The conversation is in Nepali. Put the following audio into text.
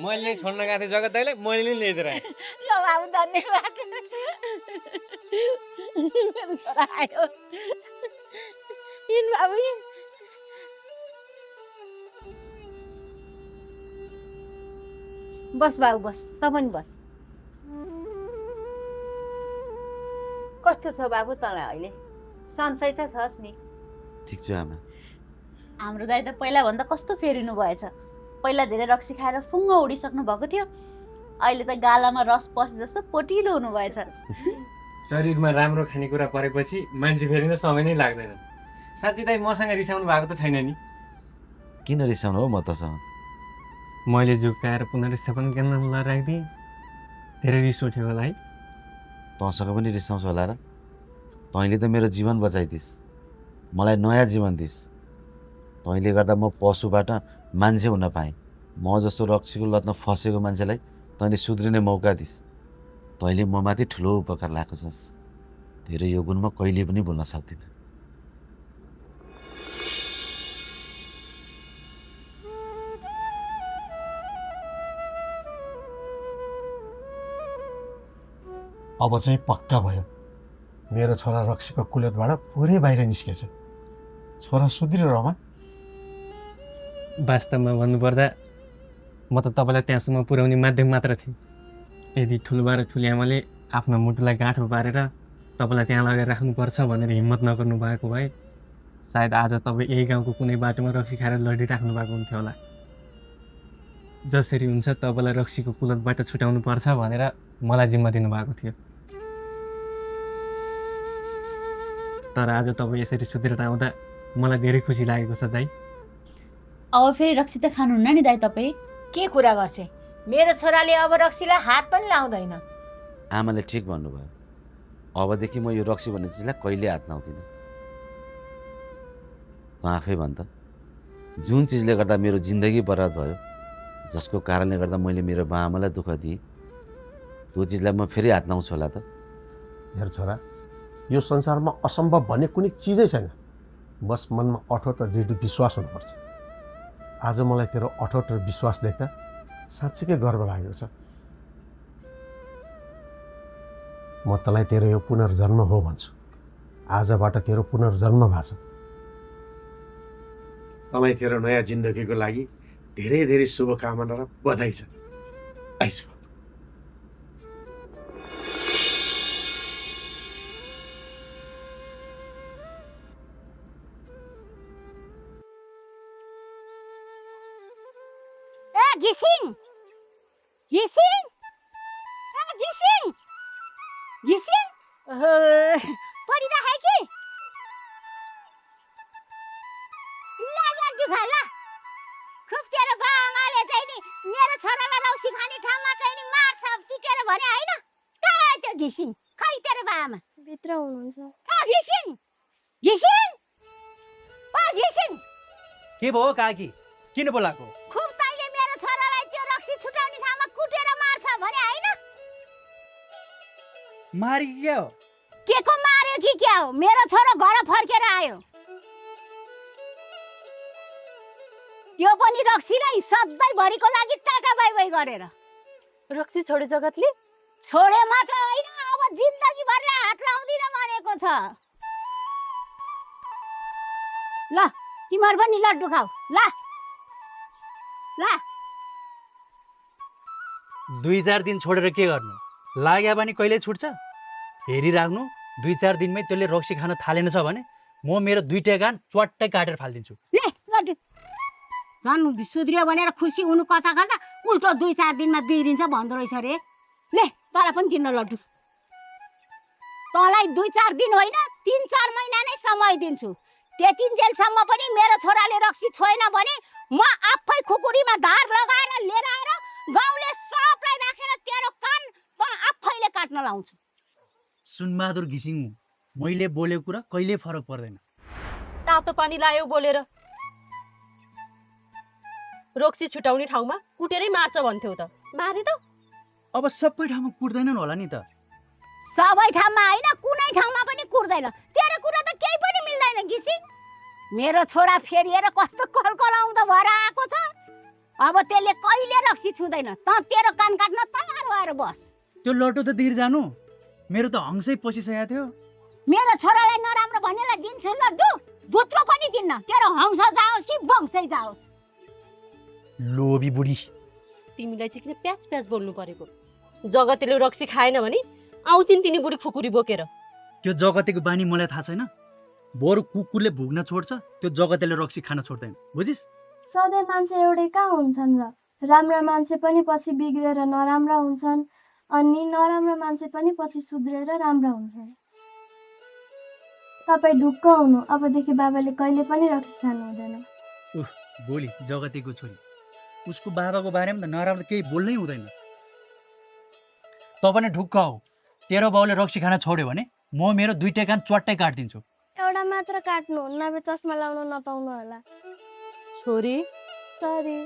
मैले छोड्न गएको थिएँ जगत दाइलाई, मैले नै ल्याइदिएर आएँ। ल बाबु धन्यवाद। मेरो छोरा आयो। हिँड बाबु हिँड। बस बाबु बस, त पनि बस। कस्तो छ बाबु तँलाई अहिले? सन्चै त छस् नि? ठिक छु आमा। हाम्रो दाइ त पहिलाभन्दा कस्तो फेरिनु भएछ। पहिला धेरै रक्सी खाएर फुङ्ग उडिसक्नु भएको थियो, अहिले त गालामा रस पसे जस्तो पोटिलो हुनुभएछ। शरीरमा राम्रो खानेकुरा परेपछि मान्छे फेरिन समय नै लाग्दैन। साँच्ची दाइ मसँग रिसाउनु भएको त छैन नि? किन रिसाउनु हो म तसँग? मैले झुक्काएर पुनर्स्थापन केन्द्रमा राखिदिएँ, धेरै रिस उठ्यो होला है? तँसँग पनि रिसाउँछ होला र? तैँले त मेरो जीवन बचाइदिस्, मलाई नयाँ जीवन दिस्। तैँले गर्दा म पशुबाट मान्छे हुन पाएँ। म जस्तो रक्सीको लतमा फसेको मान्छेलाई तैँले सुध्रिने मौका दिस्। तैँले म माथि ठुलो उपकार लगाएको छस्। तेरो यो गुण म कहिले पनि भुल्न सक्दिनँ। अब चाहिँ पक्का भयो, मेरो छोरा रक्सीको कुलतबाट पुरै बाहिर निस्केछ। छोरा सुध्रियो रमा? वास्तवमा भन्नुपर्दा म त तपाईँलाई त्यहाँसम्म पुर्याउने माध्यम मात्र थिएँ। यदि ठुलोबा र ठुली आमाले आफ्नो मुटुलाई गाँठो पारेर तपाईँलाई त्यहाँ लगेर राख्नुपर्छ भनेर हिम्मत नगर्नु भएको भए सायद आज तपाईँ यही गाउँको कुनै बाटोमा रक्सी खाएर लडिराख्नु भएको हुन्थ्यो होला। जसरी हुन्छ तपाईँलाई रक्सीको कुलतबाट छुटाउनु पर्छ भनेर मलाई जिम्मा दिनुभएको थियो। तर आज तपाईँ यसरी सुधेर आउँदा मलाई धेरै खुसी लागेको छ दाइ। अब फेरि रक्सी त खानुहुन्न नि दाइ तपाईँ? के कुरा गर्छे? मेरो छोराले अब रक्सीलाई हात पनि लाउँदैन। आमाले ठिक भन्नुभयो। अबदेखि म यो रक्सी भन्ने चिजलाई कहिले हात लाउँदिनँ। त आफै भन् त, जुन चिजले गर्दा मेरो जिन्दगी बर्बाद भयो, जसको कारणले गर्दा मैले मेरो बाआमालाई दुःख दिएँ, त्यो चिजलाई म फेरि हात लाउँछु होला त? हेर छोरा, यो संसारमा असम्भव भन्ने कुनै चिजै छैन। बस मनमा अठोट र दृढ विश्वास हुनुपर्छ। आज मलाई तेरो अठोट र विश्वास देख्दा साँच्चीकै गर्व लागेको छ। म तँलाई तेरो यो पुनर्जन्म हो भन्छु। आजबाट तेरो पुनर्जन्म भएको छ। तँलाई तेरो नयाँ जिन्दगीको लागि धेरै धेरै शुभकामना र बधाई छ। आइस घिसिङ घिसिङ घिसिङ घिसिङ परिराखे कि लड्डु खा ल। खुब तेरो बाआमाले चाहिँ नि मेरो छोरालाई रक्सी खाने ठाउँमा चाहिँ नि मार्छ पिटेर भने होइन? कहाँ त्यो घिसिङ? खै तेरो बाआमा भित्र हुनुहुन्छ? घिसिङ घिसिङ घिसिङ के भयो काकी? किन बोलाएको? खुब तैँले मेरो छोरालाई त्यो रक्सी छुटाउने ठाउँमा कुटेर मार्छ भने होइन? मारी के हो? के को मार्यो कि क्या हो? मेरो छोरो घर फर्केर आयो। त्यो पनि रक्सीलाई सधैँभरिको लागि टाटा बाई बाई गरेर। रक्सी छोडे जगतले? छोडे मात्र होइन, अब जिन्दगीभरले हात लाउँदिन भनेको छ। ल तिमीहरू पनि लड्डु खाऊ ल ल। 2-4 दिन छोडेर के गर्नु? लाग्यो भने कहिले छुट्छ? हेरिराख्नु, 2-4 दिनमै त्यसले रक्सी खान थालेन छ भने म मेरो 2टा कान च्वाट्टै काटेर फालिदिन्छु। ले लड्डु झन् सुध्रियो भनेर खुसी हुनु कथा गर्दा उल्टो 2-4 दिनमा बिग्रिन्छ भन्दो रहेछ रे। ले तँलाई पनि किन्न लड्डु। तँलाई 2-4 दिन होइन 3-4 महिना नै समय दिन्छु। त्यतिन्जेलसम्म पनि मेरो छोराले रक्सी छोएन भने म आफै खुकुरीमा धार लगाएर लिएर आएर गाउँले सबलाई राखेर तेरो कान म आफैले काट्न लाउँछु। सुनबहादुर घिसिङ, मैले बोलेको कुरा कहिले फरक पर्दैन। तातो पानी लायो बोलेर। रक्सी छुटाउने ठाउँमा कुटेरै मार्छ भन्थ्यौ त, मारे त? अब सबै ठाउँमा कुट्दैनन् होला नि त? सबै ठाउँमा होइन, कुनै ठाउँमा पनि कुट्दैन। तेरो कुरा त केही पनि मिल्दैन घिसिङ। मेरो छोरा फेरिएर कस्तो कलकलाउँदो भएर आएको छ। अब त्यसले कहिले रक्सी छुँदैन। त तेरो कान काट्न तयार भएर बस। त्यो लटो त दिर जानु, मेरो त हङ्सै पसिसकेको थियो। मेरो छोरालाई नराम्रो भनेलाई दिन्छु लड्डु, धुत्रो पनि दिन्न। तेरो हंस जाओस् कि वंशै जाओस्। लोभी बुढी। तिमीलाई चाहिँ किन प्याच प्याच बोल्नु परेको? जगतेले रक्सी खाएन भने आउँछिन् तिनी बुढी खुकुरी बोकेर। त्यो जगतेको बानी मलाई थाहा छैन। बरु कुकुरले भुग्न छोड्छ, त्यो जगतेले रक्सी खान छोड्दैन, बुझिस्? सधैँ मान्छे एउटै कहाँ हुन्छन् र? राम्रा मान्छे पनि पछि बिग्रेर नराम्रा हुन्छन्, अनि नराम्रा मान्छे पनि पछि सुध्रेर राम्रा हुन्छन्। तपाईँ ढुक्क हुनु, अबदेखि बाबाले कहिले पनि रक्सी खानु हुँदैन। भोलि जगतेको छोरी, उसको बाबाको बारेमा त नराम्रो केही बोल्नै हुँदैन। तँ पनि ढुक्क हौ, तेरो बाउले रक्सी खान छोड्यो भने म मेरो 2 कान च्वाट्टै काटिदिन्छु। एउटा मात्र काट्नु, नभए चस्मा लाउनु नपाउनु होला। छोरी सरी।